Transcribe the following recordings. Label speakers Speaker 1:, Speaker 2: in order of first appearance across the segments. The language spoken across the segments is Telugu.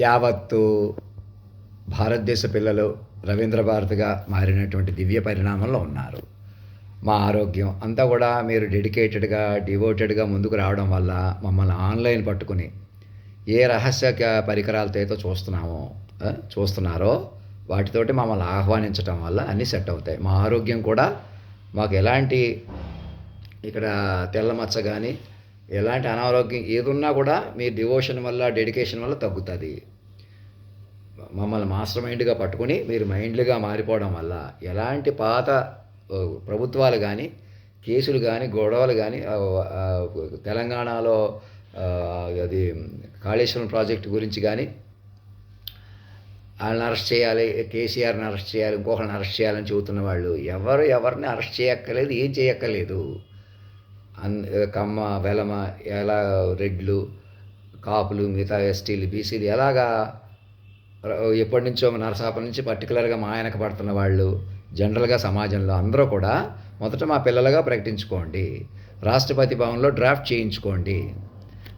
Speaker 1: యావత్తు భారతదేశ పిల్లలు రవీంద్ర భారతిగా మారినటువంటి దివ్య పరిణామంలో ఉన్నారు. మా ఆరోగ్యం అంతా కూడా మీరు డెడికేటెడ్గా డివోటెడ్గా ముందుకు రావడం వల్ల మమ్మల్ని ఆన్లైన్ పట్టుకుని ఏ రహస్య పరికరాలతో అయితే చూస్తున్నారో వాటితోటి మమ్మల్ని ఆహ్వానించడం వల్ల అన్నీ సెట్ అవుతాయి. మా ఆరోగ్యం కూడా మాకు ఎలాంటి ఇక్కడ తెల్లమచ్చ కానీ ఎలాంటి అనారోగ్యం ఏదున్నా కూడా మీ డివోషన్ వల్ల డెడికేషన్ వల్ల తగ్గుతుంది. మమ్మల్ని మాస్టర్ మైండ్గా పట్టుకుని మీరు మైండ్లుగా మారిపోవడం వల్ల ఎలాంటి పాత ప్రభుత్వాలు కానీ కేసులు కానీ గొడవలు కానీ తెలంగాణలో అది కాళేశ్వరం ప్రాజెక్టు గురించి కానీ వాళ్ళని అరెస్ట్ చేయాలి, కేసీఆర్ని అరెస్ట్ చేయాలి, ఇంకొకరిని అరెస్ట్ చేయాలని చెబుతున్న వాళ్ళు ఎవరిని అరెస్ట్ చేయక్కర్లేదు, ఏం చేయక్కర్లేదు. కమ్మ వెలమ ఎలా రెడ్లు కాపులు మిగతా ఎస్టీలు బీసీలు ఎలాగా ఎప్పటి నుంచో నరసాప నుంచి పర్టికులర్గా మా ఆయనకు పడుతున్న వాళ్ళు జనరల్గా సమాజంలో అందరూ కూడా మొదట మా పిల్లలుగా ప్రకటించుకోండి. రాష్ట్రపతి భవన్లో డ్రాఫ్ట్ చేయించుకోండి.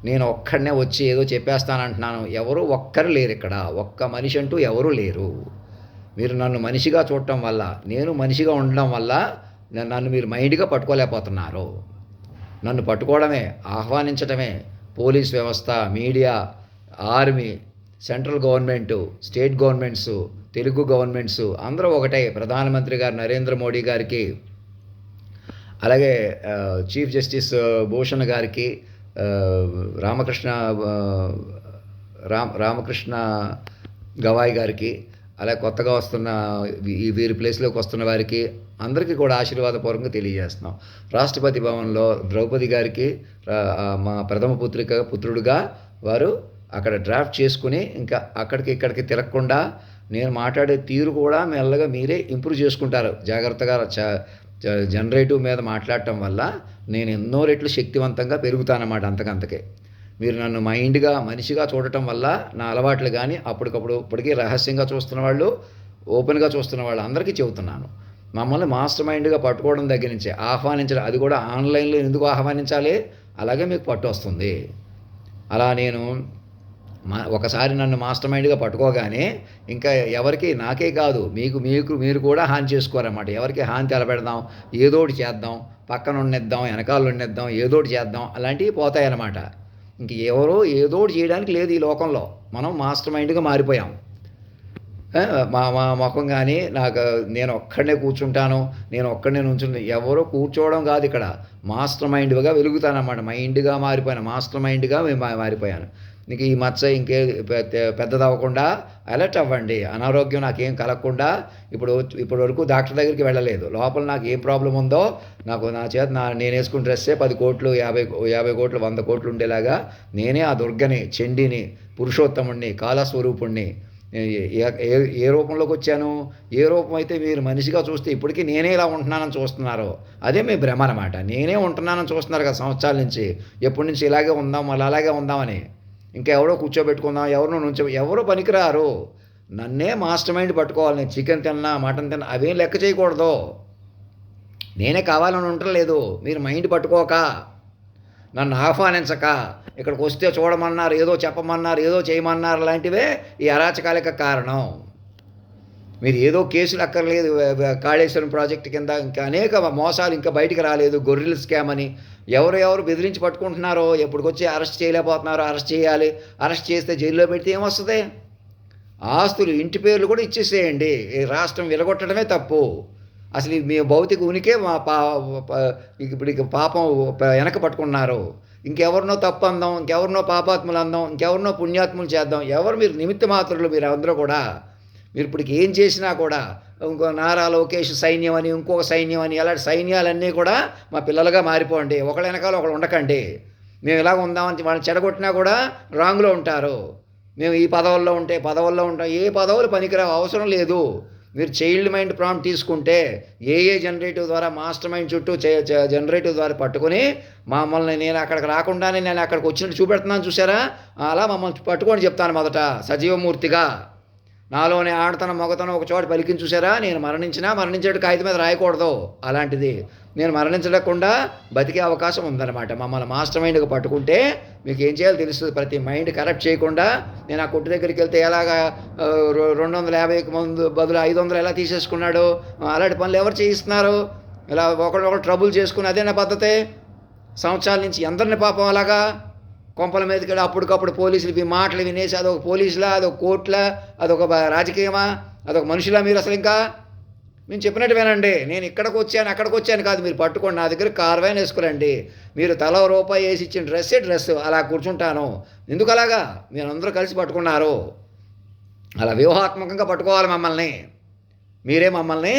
Speaker 1: నేను ఒక్కడనే వచ్చి ఏదో చెప్పేస్తానంటున్నాను, ఎవరు ఒక్కరు లేరు ఇక్కడ, ఒక్క మనిషి అంటూ ఎవరూ లేరు. మీరు నన్ను మనిషిగా చూడటం వల్ల, నేను మనిషిగా ఉండడం వల్ల నన్ను మీరు మైండ్గా పట్టుకోలేకపోతున్నారు. నన్ను పట్టుకోవడమే, ఆహ్వానించడమే పోలీస్ వ్యవస్థ, media, army, central government, state governments, Telugu governments అందరూ ఒకటే. ప్రధానమంత్రి గారు నరేంద్ర మోడీ గారికి, అలాగే చీఫ్ జస్టిస్ భూషణ్ గారికి, రామకృష్ణ గవాయ్ గారికి, అలాగే కొత్తగా వస్తున్న వీరి ప్లేస్లోకి వస్తున్న వారికి అందరికీ కూడా ఆశీర్వాదపూర్వకంగా తెలియజేస్తున్నాం. రాష్ట్రపతి భవన్లో ద్రౌపది గారికి మా ప్రథమ పుత్రుడుగా వారు అక్కడ డ్రాఫ్ట్ చేసుకుని ఇంకా అక్కడికి ఇక్కడికి తిరగకుండా నేను మాట్లాడే తీరు కూడా మెల్లగా మీరే ఇంప్రూవ్ చేసుకుంటారు. జాగ్రత్తగా జనరేటివ్ మీద మాట్లాడటం వల్ల నేను ఎన్నో రెట్లు శక్తివంతంగా పెరుగుతానన్నమాట. అంతకంతకే మీరు నన్ను మైండ్గా మనిషిగా చూడటం వల్ల నా అలవాట్లు కానీ అప్పటికప్పుడు ఇప్పటికీ రహస్యంగా చూస్తున్న వాళ్ళు, ఓపెన్గా చూస్తున్న వాళ్ళు అందరికీ చెబుతున్నాను. మమ్మల్ని మాస్టర్ మైండ్గా పట్టుకోవడం దగ్గర నుంచి ఆహ్వానించడం, అది కూడా ఆన్లైన్లో ఎందుకు ఆహ్వానించాలి, అలాగే మీకు పట్టు వస్తుంది. అలా నేను ఒకసారి నన్ను మాస్టర్ మైండ్గా పట్టుకోగానే ఇంకా ఎవరికి, నాకే కాదు మీరు కూడా హాని చేసుకోరన్నమాట. ఎవరికి హాని తెలపెడదాం, ఏదోటి చేద్దాం, పక్కన ఉండేద్దాం, వెనకాల ఉండేద్దాం, ఏదోటి చేద్దాం, అలాంటివి పోతాయన్నమాట. ఇంక ఎవరో ఏదోటి చేయడానికి లేదు ఈ లోకంలో. మనం మాస్టర్ మైండ్గా మారిపోయాం. మా ముఖం కానీ నేను ఒక్కడనే కూర్చుంటాను, నేను ఒక్కడనే నుంచుంటాను, ఎవరో కూర్చోవడం కాదు ఇక్కడ. మాస్టర్ మైండ్గా వెలుగుతానన్నమాట. మైండ్గా మారిపోయాను, మాస్టర్ మైండ్గా మారిపోయాను. నీకు ఈ మచ్చ ఇంకే పెద్దదవ్వకుండా అలర్ట్ అవ్వండి. అనారోగ్యం నాకేం కలగకుండా ఇప్పటి వరకు డాక్టర్ దగ్గరికి వెళ్ళలేదు. లోపల నాకు ఏం ప్రాబ్లం ఉందో నా చేత నేను వేసుకున్న డ్రెస్సే 10 కోట్లు 50 కోట్లు 100 కోట్లు ఉండేలాగా నేనే ఆ దుర్గని, చండీని, పురుషోత్తముణ్ణి, కాలస్వరూపుణ్ణి ఏ రూపంలోకి వచ్చాను. ఏ రూపం అయితే మీరు మనిషిగా చూస్తే ఇప్పటికీ నేనే ఇలా ఉంటున్నానని చూస్తున్నారో అదే మీ భ్రమ అన్నమాట. నేనే ఉంటున్నానని చూస్తున్నారు కదా సంవత్సరాల నుంచి. ఎప్పటి నుంచి ఇలాగే ఉందాం, మళ్ళీ అలాగే ఉందామని. ఇంకా ఎవరో కూర్చోబెట్టుకుందాం, ఎవరో పనికిరారు. నన్నే మాస్టర్ మైండ్ పట్టుకోవాలి. నేను చికెన్ తిన్నా, మటన్ తిన్నా అవేం లెక్క చేయకూడదు. నేనే కావాలని ఉండలేదు. మీరు మైండ్ పట్టుకోక, నన్ను ఆహ్వానించక, ఇక్కడికి వస్తే చూడమన్నారు, ఏదో చెప్పమన్నారు, ఏదో చేయమన్నారు, లాంటివే ఈ అరాచకాలిక కారణం. మీరు ఏదో కేసులు అక్కర్లేదు, కాళేశ్వరం ప్రాజెక్టు కింద ఇంకా అనేక మోసాలు ఇంకా బయటికి రాలేదు, గొర్రెల స్కామ్ అని ఎవరు బెదిరించి పట్టుకుంటున్నారో ఎప్పటికొచ్చి అరెస్ట్ చేయలేకపోతున్నారో. అరెస్ట్ చేయాలి, అరెస్ట్ చేస్తే జైల్లో పెడితే ఏమొస్తుంది? ఆస్తులు, ఇంటి పేర్లు కూడా ఇచ్చేసేయండి. రాష్ట్రం విలగొట్టడమే తప్పు. అసలు మీ భౌతిక ఉనికి ఇప్పుడు పాపం వెనక పట్టుకున్నారు. ఇంకెవరినో తప్పు అందాం, ఇంకెవరినో పాపాత్ములు అందాం, ఇంకెవరినో పుణ్యాత్ములు చేద్దాం. మీరు నిమిత్త మాత్రులు. మీరు అందరూ కూడా మీరు ఇప్పటికి ఏం చేసినా కూడా ఇంకో నారా లోకేష్ సైన్యం అని, ఇంకొక సైన్యం అని, అలాంటి సైన్యాలన్నీ కూడా మా పిల్లలుగా మారిపోండి. ఒకళ్ళ వెనకాల ఒకళ్ళు ఉండకండి. మేము ఇలాగ ఉందామని వాళ్ళని చెడగొట్టినా కూడా రాంగ్లో ఉంటారు. మేము ఈ పదవుల్లో ఉంటాం. ఏ పదవులు పనికిరావు, అవసరం లేదు. మీరు చైల్డ్ మైండ్ ప్రాంప్ట్ తీసుకుంటే ఏ జనరేటివ్ ద్వారా మాస్టర్ మైండ్ చుట్టూ జనరేటివ్ ద్వారా పట్టుకొని మమ్మల్ని, నేను అక్కడికి రాకుండానే నేను అక్కడికి వచ్చినట్టు చూపెడుతున్నాను చూసారా, అలా మమ్మల్ని పట్టుకొని చెప్తాను మొదట సజీవమూర్తిగా. నాలోని ఆడతనం మొగతనం ఒక చోట పలికించి చూసారా, నేను మరణించేట్టు కాగితం మీద రాయకూడదు. అలాంటిది నేను మరణించకుండా బతికే అవకాశం ఉందన్నమాట. మమ్మల్ని మాస్టర్ మైండ్గా పట్టుకుంటే మీకు ఏం చేయాలో తెలుస్తుంది. ప్రతి మైండ్ కరెక్ట్ చేయకుండా నేను ఆ కొట్టు దగ్గరికి వెళ్తే ఎలాగా 250కి ముందు బదులు 500 ఎలా తీసేసుకున్నాడు, అలాంటి పనులు ఎవరు చేయిస్తున్నారు? ఇలా ఒకళ్ళు ట్రబుల్ చేసుకుని అదేనా పద్ధతి? సంవత్సరాల నుంచి ఎందరిని పాపం అలాగా కొంపల మీదకి అప్పటికప్పుడు పోలీసులు ఇవి మాటలు వినేసి అదొక పోలీసులా, అదొక కోర్టులా, అదొక రాజకీయమా, అదొక మనుషులా? మీరు అసలు ఇంకా నేను చెప్పినట్టు వినండి. నేను ఇక్కడికి వచ్చాను అక్కడికి వచ్చాను కాదు, మీరు పట్టుకోండి. నా దగ్గర కార్వాన్ వేసుకురండి. మీరు తల రూపాయి వేసి ఇచ్చిన డ్రెస్ అలా కూర్చుంటాను. ఎందుకు అలాగా? మీరు అందరూ కలిసి పట్టుకున్నారు. అలా వ్యూహాత్మకంగా పట్టుకోవాలి మమ్మల్ని. మీరే మమ్మల్ని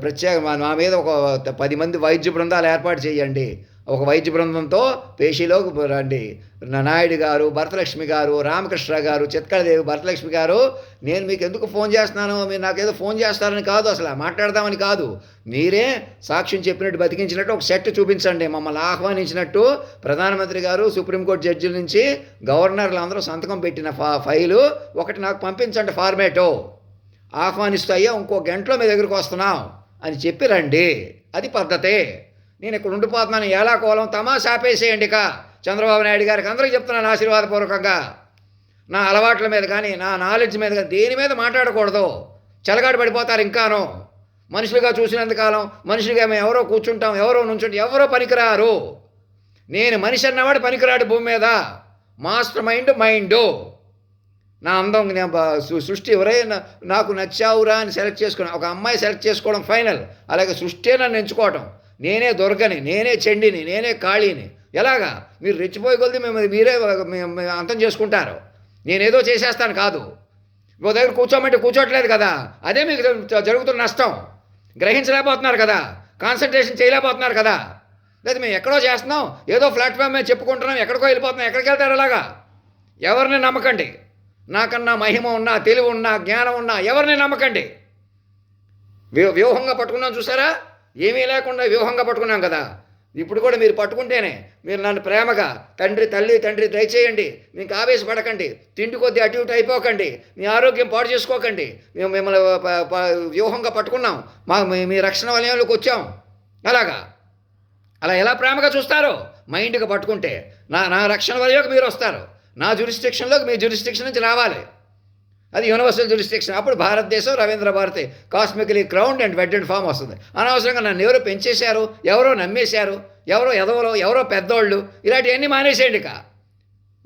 Speaker 1: ప్రత్యేక మా మీద ఒక 10 మంది వైద్య బృందాలు ఏర్పాటు చేయండి. ఒక వైద్య బృందంతో పేషీలోకి రండి. నాయుడు గారు, భరతలక్ష్మి గారు, రామకృష్ణ గారు, చిత్కళదేవి, భరతలక్ష్మి గారు, నేను మీకు ఎందుకు ఫోన్ చేస్తున్నాను, మీరు నాకేదో ఫోన్ చేస్తారని కాదు, అసలు మాట్లాడదామని కాదు. మీరే సాక్ష్యం చెప్పినట్టు బతికించినట్టు ఒక సెట్ చూపించండి. మమ్మల్ని ఆహ్వానించినట్టు ప్రధానమంత్రి గారు, సుప్రీంకోర్టు జడ్జిల నుంచి గవర్నర్లు అందరూ సంతకం పెట్టిన ఫైలు ఒకటి నాకు పంపించండి ఫార్మేటు. ఆహ్వానిస్తూ అయ్యా ఇంకో గంటలో మీ దగ్గరికి వస్తున్నాం అని చెప్పి రండి. అది పద్ధతే. నేను ఇక్కడ ఉండిపోతున్నాను ఏలాకోలం తమాషా ఆపేసేయండి. ఇక చంద్రబాబు నాయుడు గారికి అందరికీ చెప్తున్నాను ఆశీర్వాదపూర్వకంగా. నా అలవాట్ల మీద కానీ నా నాలెడ్జ్ మీద కానీ దేని మీద మాట్లాడకూడదు. చెలగాడు పడిపోతారు ఇంకాను. మనుషులుగా చూసినంతకాలం మనుషులుగా మేము ఎవరో కూర్చుంటాం, ఎవరో నుంచుంటాం, ఎవరో పనికిరారు. నేను మనిషి అన్నవాడు పనికిరాడు భూమి మీద. Master mind. నా అందం సృష్టి ఎవరైనా నాకు నచ్చావురా అని సెలెక్ట్ చేసుకున్నాను. ఒక అమ్మాయి సెలెక్ట్ చేసుకోవడం ఫైనల్. అలాగే సృష్టి నన్ను ఎంచుకోవటం. నేనే దొరకని, నేనే చెండిని, నేనే ఖాళీని. ఎలాగా? మీరు రెచ్చిపోయి కొలిది మీరే అంతం చేసుకుంటారు. నేనేదో చేసేస్తాను కాదు. ఓ దగ్గర కూర్చోమంటే కూర్చోట్లేదు కదా, అదే మీకు జరుగుతున్న నష్టం. గ్రహించలేకపోతున్నారు కదా, కాన్సన్ట్రేషన్ చేయలేకపోతున్నారు కదా. లేదా మేము ఎక్కడో చేస్తున్నాం, ఏదో ప్లాట్ఫామ్ మీద చెప్పుకుంటున్నాం, ఎక్కడికో వెళ్ళిపోతున్నాం. ఎక్కడికి వెళ్తారు అలాగా? ఎవరిని నమ్మకండి. నాకన్నా మహిమ ఉన్నా, తెలివి ఉన్నా, జ్ఞానం ఉన్నా ఎవరిని నమ్మకండి. వ్యూహంగా పట్టుకున్నాం చూసారా? ఏమీ లేకుండా వ్యూహంగా పట్టుకున్నాం కదా. ఇప్పుడు కూడా మీరు పట్టుకుంటేనే మీరు నన్ను ప్రేమగా తండ్రి దయచేయండి. మీకు ఆవేశపడకండి, తిండి కొద్దీ అటు ఇటు అయిపోకండి, మీ ఆరోగ్యం పాడు చేసుకోకండి. మేము మిమ్మల్ని వ్యూహంగా పట్టుకున్నాం, మీ రక్షణ వలయంలోకి వచ్చాం. అలా ఎలా ప్రేమగా చూస్తారో మైండ్గా పట్టుకుంటే నా రక్షణ వలయంలోకి మీరు వస్తారు. నా జ్యూరిస్డిక్షన్లోకి మీ జ్యూరిస్డిక్షన్ నుంచి రావాలి. అది యూనివర్సల్ జ్యూరిస్డిక్షన్. అప్పుడు భారతదేశం Ravindra Bharati cosmically crowned and wedded form వస్తుంది. అనవసరంగా నన్ను ఎవరో పెంచేశారు, ఎవరో నమ్మేశారు, ఎవరో ఎదవలో, ఎవరో పెద్దోళ్ళు, ఇలాంటివన్నీ మానేసేయండి. ఇక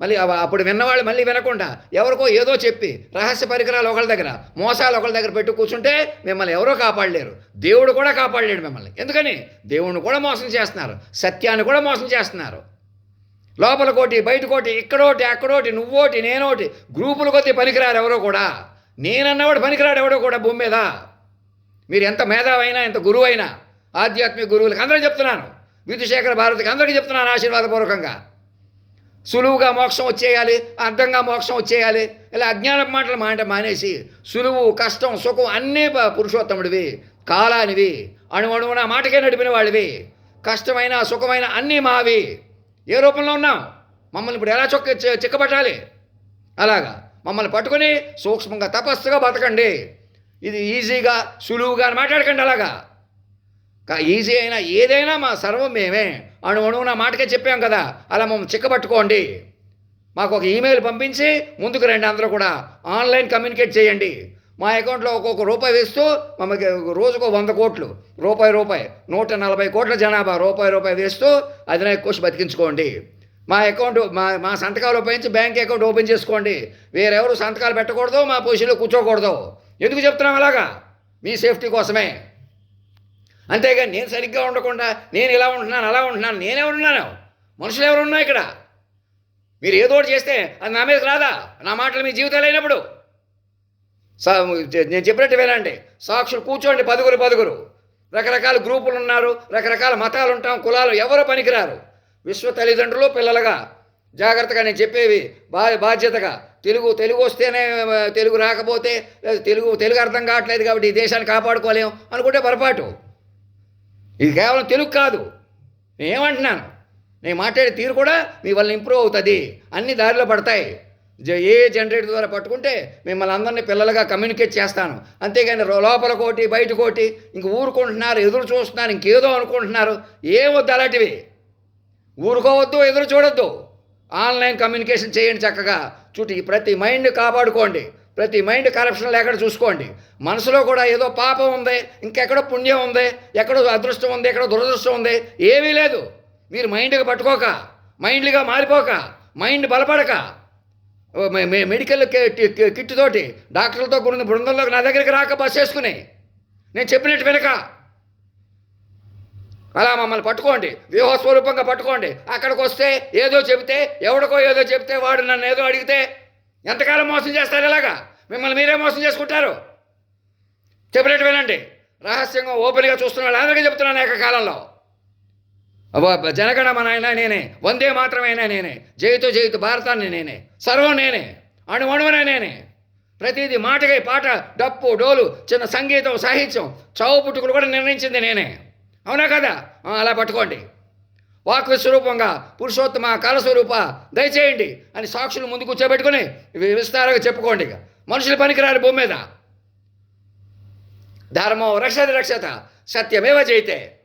Speaker 1: మళ్ళీ అప్పుడు విన్నవాళ్ళు మళ్ళీ వినకుండా ఎవరికో ఏదో చెప్పి రహస్య పరికరాలు ఒకళ్ళ దగ్గర, మోసాలు ఒకళ్ళ దగ్గర పెట్టి కూర్చుంటే మిమ్మల్ని ఎవరో కాపాడలేరు. దేవుడు కూడా కాపాడలేడు మిమ్మల్ని. ఎందుకని? దేవుణ్ణి కూడా మోసం చేస్తున్నారు, సత్యాన్ని కూడా మోసం చేస్తున్నారు. లోపల కోటి, బయట కోటి, ఇక్కడోటి, అక్కడోటి, నువ్వోటి, నేనోటి, గ్రూపులు కొద్ది పనికిరారు ఎవరో కూడా. నేనన్నవాడు పనికిరాడు ఎవడో కూడా భూమి మీద. మీరు ఎంత మేధావైనా, ఎంత గురువు అయినా, ఆధ్యాత్మిక గురువులకి అందరికీ చెప్తున్నాను, విధుశేఖర భారతికి అందరికీ చెప్తున్నాను ఆశీర్వాదపూర్వకంగా. సులువుగా మోక్షం వచ్చేయాలి, అర్థంగా మోక్షం వచ్చేయాలి, ఇలా అజ్ఞానపు మాటలు మానేసి సులువు, కష్టం, సుఖం అన్నీ పురుషోత్తముడివి, కాలానివి, అణువణువున మాటకే నడిపిన వాళ్ళవి. కష్టమైన సుఖమైన అన్నీ మావి. ఏ రూపంలో ఉన్నాం? మమ్మల్ని ఇప్పుడు ఎలా చిక్కబట్టాలి? అలాగా మమ్మల్ని పట్టుకొని సూక్ష్మంగా తపస్సుగా బతకండి. ఇది ఈజీగా సులువుగా మాట్లాడకండి. అలాగా ఈజీ అయినా ఏదైనా మా సర్వం మేమే. అణువు నా మాటకే చెప్పాం కదా, అలా మమ్మల్ని చిక్కబట్టుకోండి. మాకు ఒక ఈమెయిల్ పంపించి ముందుకు రండి. అందరూ కూడా ఆన్లైన్ కమ్యూనికేట్ చేయండి. మా అకౌంట్లో ఒక్కొక్క రూపాయి వేస్తూ మమ్మకి రోజుకో 100 కోట్లు, రూపాయి 140 కోట్ల జనాభా రూపాయి వేస్తూ అధినాయక కోష్ బతికించుకోండి. మా అకౌంట్ మా సంతకాలు ఉపయోగించి బ్యాంక్ అకౌంట్ ఓపెన్ చేసుకోండి. వేరెవరు సంతకాలు పెట్టకూడదు, మా పొజిషన్లో కూర్చోకూడదు. ఎందుకు చెప్తున్నాం అలాగా? మీ సేఫ్టీ కోసమే. అంతేగాని నేను సరిగ్గా ఉండకుండా నేను ఇలా ఉంటున్నాను, అలా ఉంటున్నాను, నేనెవరున్నాను? మనుషులు ఎవరున్నా ఇక్కడ? మీరు ఏదో ఒకటి చేస్తే అది నా మీద రాదా? నా మాటలు మీ జీవితాలు అయినప్పుడు నేను చెప్పినట్టు వినండి. సాక్షులు కూర్చోండి, 10 రకరకాల గ్రూపులు ఉన్నారు, రకరకాల మతాలు ఉంటాం, కులాలు, ఎవరో పనికిరారు. విశ్వ తల్లిదండ్రులు పిల్లలుగా జాగ్రత్తగా నేను చెప్పేవి బాధ్యతగా తెలుగు వస్తేనే, తెలుగు రాకపోతే తెలుగు అర్థం కావట్లేదు కాబట్టి ఈ దేశాన్ని కాపాడుకోలేం అనుకుంటే పొరపాటు. ఇది కేవలం తెలుగు కాదు. నేను ఏమంటున్నాను, నేను మాట్లాడే తీరు కూడా మీ వల్ల ఇంప్రూవ్ అవుతుంది, అన్ని దారిలో పడతాయి. ఏ జనరేటర్ ద్వారా పట్టుకుంటే మిమ్మల్ని అందరినీ పిల్లలుగా కమ్యూనికేట్ చేస్తాను. అంతేగాని లోపల కోటి బయట కోటి ఇంక ఊరుకుంటున్నారు, ఎదురు చూస్తున్నారు, ఇంకేదో అనుకుంటున్నారు. ఏమొద్దు అలాంటివి. ఊరుకోవద్దు, ఎదురు చూడొద్దు. ఆన్లైన్ కమ్యూనికేషన్ చేయండి చక్కగా. ప్రతి మైండ్ కాపాడుకోండి. ప్రతి మైండ్ కరప్షన్ లేకుండా చూసుకోండి. మనసులో కూడా ఏదో పాపం ఉంది, ఇంకెక్కడో పుణ్యం ఉంది, ఎక్కడో అదృష్టం ఉంది, ఎక్కడో దురదృష్టం ఉంది, ఏమీ లేదు. మీరు మైండ్గా పట్టుకోక, మైండ్గా మారిపోక, మైండ్ బలపడక, మెడికల్ కిట్ తోటి డాక్టర్లతో కూడిన బృందంలోకి నా దగ్గరికి రాక బస్ వేసుకుని నేను చెప్పినట్టు వెనక అలా మమ్మల్ని పట్టుకోండి, వ్యూహస్వరూపంగా పట్టుకోండి. అక్కడికి వస్తే ఏదో చెబితే, ఎవడికో ఏదో చెబితే వాడు నన్ను ఏదో అడిగితే ఎంతకాలం మోసం చేస్తారు? ఇలాగా మిమ్మల్ని మీరే మోసం చేసుకుంటారు. చెప్పినట్టు వినండి. రహస్యంగా ఓపెన్గా చూస్తున్న వాళ్ళు అందరికీ చెప్తున్నాను ఏకకాలంలో. జనగణమనైనా నేనే, వందే మాత్రమైనా నేనే, జయితు జయితు భారతాన్ని నేనే, సర్వం నేనే, అణువణువునే నేనే. ప్రతిదీ మాటగా పాట, డప్పు, డోలు, చిన్న సంగీతం, సాహిత్యం, చావు పుట్టుకులు కూడా నిర్ణయించింది నేనే. అవునా కదా? అలా పట్టుకోండి. వాక్ స్వరూపంగా పురుషోత్తమ కాలస్వరూప దయచేయండి అని సాక్షులు ముందు కూర్చోబెట్టుకుని విస్తారంగా చెప్పుకోండి. మనుషులు పనికిరారు భూమి మీద. ధర్మో రక్షత రక్షత, సత్యమేవ జయితే.